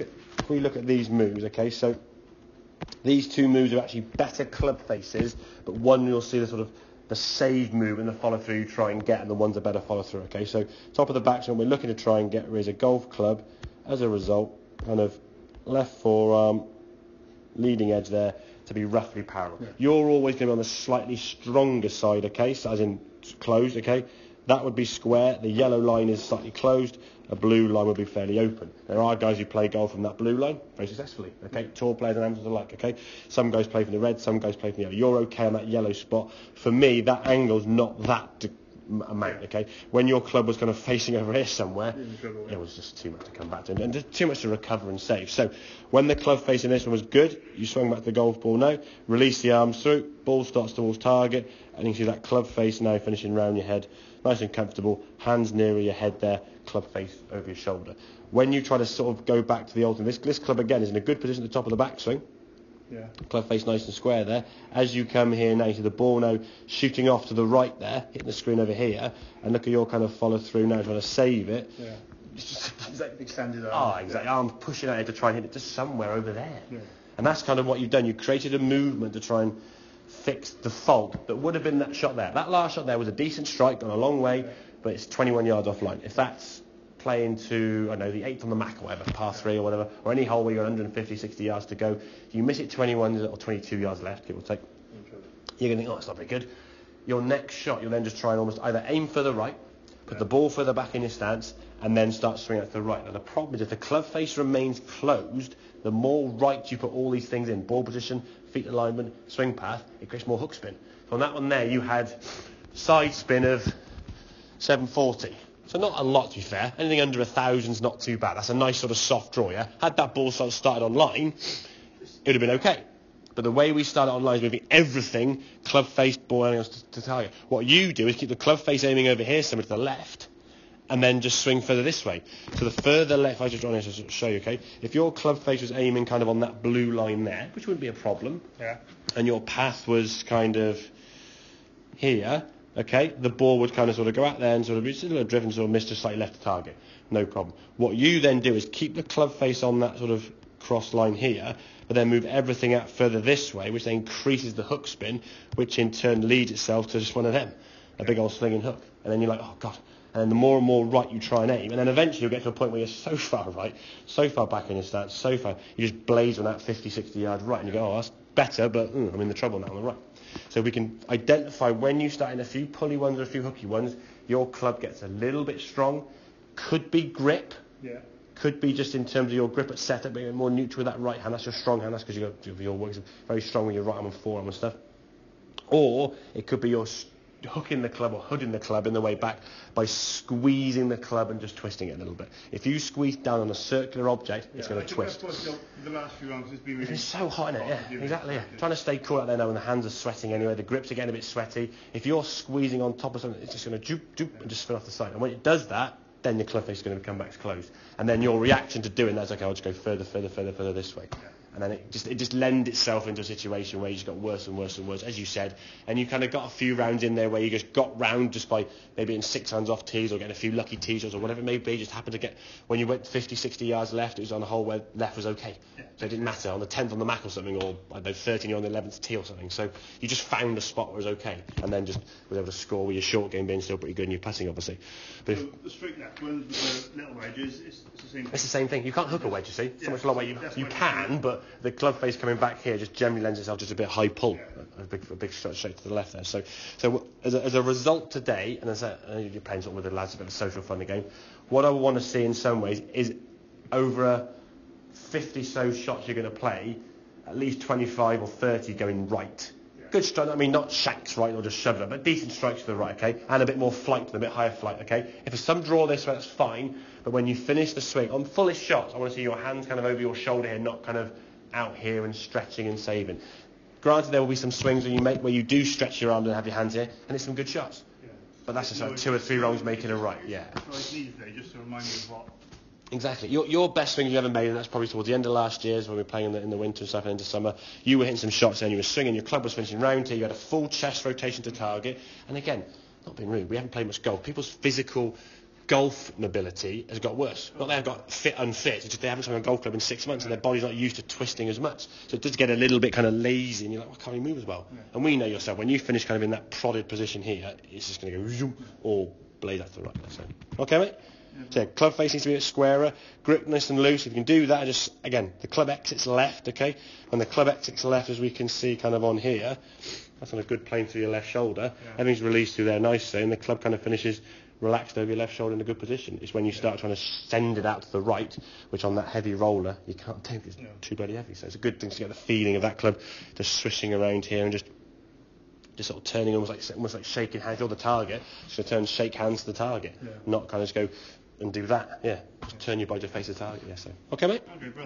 if we look at these moves, okay, so these two moves are actually better club faces, but one you'll see the sort of the save move and the follow through you try and get, and the one's a better follow through. Okay, so top of the backswing we're looking to try and get raise a golf club. As a result, kind of left forearm, leading edge there to be roughly parallel. Yeah. You're always going to be on the slightly stronger side, okay, so as in closed, okay. That would be square. The yellow line is slightly closed. A blue line would be fairly open. There are guys who play golf from that blue line very successfully. Okay, tour players and amateurs alike. Okay, some guys play from the red, some guys play from the yellow. You're okay on that yellow spot. For me, that angle's not that amount. Okay, when your club was kind of facing over here somewhere, it was just too much to come back to, and just too much to recover and save. So when the club facing this one was good, you swung back to the golf ball now, release the arms through, ball starts towards target, and you can see that club face now finishing round your head. Nice and comfortable, hands nearer your head there, club face over your shoulder. When you try to sort of go back to the ultimate, this club again is in a good position at the top of the backswing. Yeah. Club face nice and square there. As you come here now, you see the ball now shooting off to the right there, hitting the screen over here, and look at your kind of follow through now, trying to save it. Yeah. Exactly, extended arm. Oh, exactly. Arms pushing out to try and hit it just somewhere over there. Yeah. And that's kind of what you've done. You created a movement to try and fix the fault that would have been that shot there. That last shot there was a decent strike, gone a long way, but it's 21 yards offline. If that's playing to, I don't know, the 8th on the Mac or whatever, par 3 or whatever, or any hole where you're 150, 60 yards to go, you miss it 21 or 22 yards left, give or take, you're going to think, oh, it's not very good. Your next shot, you'll then just try and almost either aim further right, put the ball further back in your stance, and then start swinging out to the right. Now, the problem is if the club face remains closed, the more right you put all these things in, ball position, feet alignment, swing path, it creates more hook spin. So on that one there, you had side spin of 740. So not a lot, to be fair. Anything under 1,000 is not too bad. That's a nice sort of soft draw, yeah? Had that ball sort of started on line, it would have been okay. But the way we started on line is moving everything, club face, ball aiming to target. What you do is keep the club face aiming over here, somewhere to the left, and then just swing further this way. So the further left, I just want to show you, okay? If your club face was aiming kind of on that blue line there, which wouldn't be a problem, yeah, and your path was kind of here, okay, the ball would kind of sort of go out there and sort of be a little driven, sort of miss just slightly left of target. No problem. What you then do is keep the club face on that sort of cross line here, but then move everything out further this way, which then increases the hook spin, which in turn leads itself to just one of them, a big old slinging hook. And then you're like, oh God. And then the more and more right you try and aim, and then eventually you'll get to a point where you're so far right, so far back in your stance, so far, you just blaze on that 50, 60 yards right, and you go, oh, that's better, but I'm in the trouble now on the right. So we can identify when you start in a few pulley ones or a few hooky ones, your club gets a little bit strong. Could be grip. Yeah. Could be just in terms of your grip at setup, being more neutral with that right hand. That's your strong hand. That's because your work is very strong with your right arm and forearm and stuff. Or it could be your hooking the club or hooding the club in the way back by squeezing the club and just twisting it a little bit. If you squeeze down on a circular object, it's going to twist. The last few rounds has been really it's so hot in it, yeah, exactly. Yeah. Trying to stay cool out there now when the hands are sweating anyway, the grips are getting a bit sweaty. If you're squeezing on top of something, it's just going to doop and just spin off the side. And when it does that, then your club face is going to come back closed. And then your reaction to doing that is, okay, I'll just go further this way. Yeah. And then it just lends itself into a situation where you just got worse and worse and worse, as you said. And you kind of got a few rounds in there where you just got round just by maybe in 6 hands off tees or getting a few lucky tee shots or whatever it may be. Just happened to get, when you went 50, 60 yards left, it was on a hole where left was okay. Yeah. So it didn't matter, on the 10th on the Mac or something, or I don't know, 13 you're on the 11th tee or something. So you just found a spot where it was okay. And then just was able to score with your short game being still pretty good and your putting, obviously. But so the straight left ones with the little wedges, it's the same thing. It's the same thing. You can't hook a wedge, you see. So much a long way you can, but the club face coming back here just generally lends itself just a bit high pull, a big shot straight to the left there. So as a result today, and as you're playing sort of with the lads, a bit of a social fun game, what I want to see in some ways is over a 50 so shots you're going to play, at least 25 or 30 going right. Good strike, I mean not shanks right or just shove it up, but decent strikes to the right, okay? And a bit more flight to the bit higher flight, okay? If there's some draw this way, that's fine, but when you finish the swing, on fullest shots, I want to see your hands kind of over your shoulder here, not kind of out here and stretching and saving. Granted, there will be some swings when you make where you do stretch your arms and have your hands here, and it's some good shots. Yeah. But that's just like 2 or 3 wrongs making a right. Yeah. Just to remind me of what. Exactly. Your best swing you ever made, and that's probably towards the end of last year's when we were playing in the winter and stuff and into summer. You were hitting some shots and you were swinging. Your club was finishing round here. You had a full chest rotation to target. And again, not being rude, we haven't played much golf. People's physical golf mobility has got worse. Not they have got unfit, it's just they haven't swung a golf club in 6 months and their body's not used to twisting as much. So it does get a little bit kind of lazy and you're like, well, can't you move as well? And we know yourself, when you finish kind of in that prodded position here, it's just going to go zoom, or blade out to the right. So, okay, mate? So club face needs to be a bit squarer, grip nice and loose. If you can do that, just, again, the club exits left, okay? When the club exits left, as we can see kind of on here, that's on a good plane through your left shoulder. Everything's released through there nicely, and the club kind of finishes relaxed over your left shoulder in a good position. It's when you start trying to send it out to the right, which on that heavy roller, you can't do because it's too bloody heavy. So it's a good thing to get the feeling of that club just swishing around here and just sort of turning almost like shaking hands. You're the target, just going to turn, shake hands to the target, not kind of just go and do that. Just turn your body to face the target. So okay, mate. Okay, bro.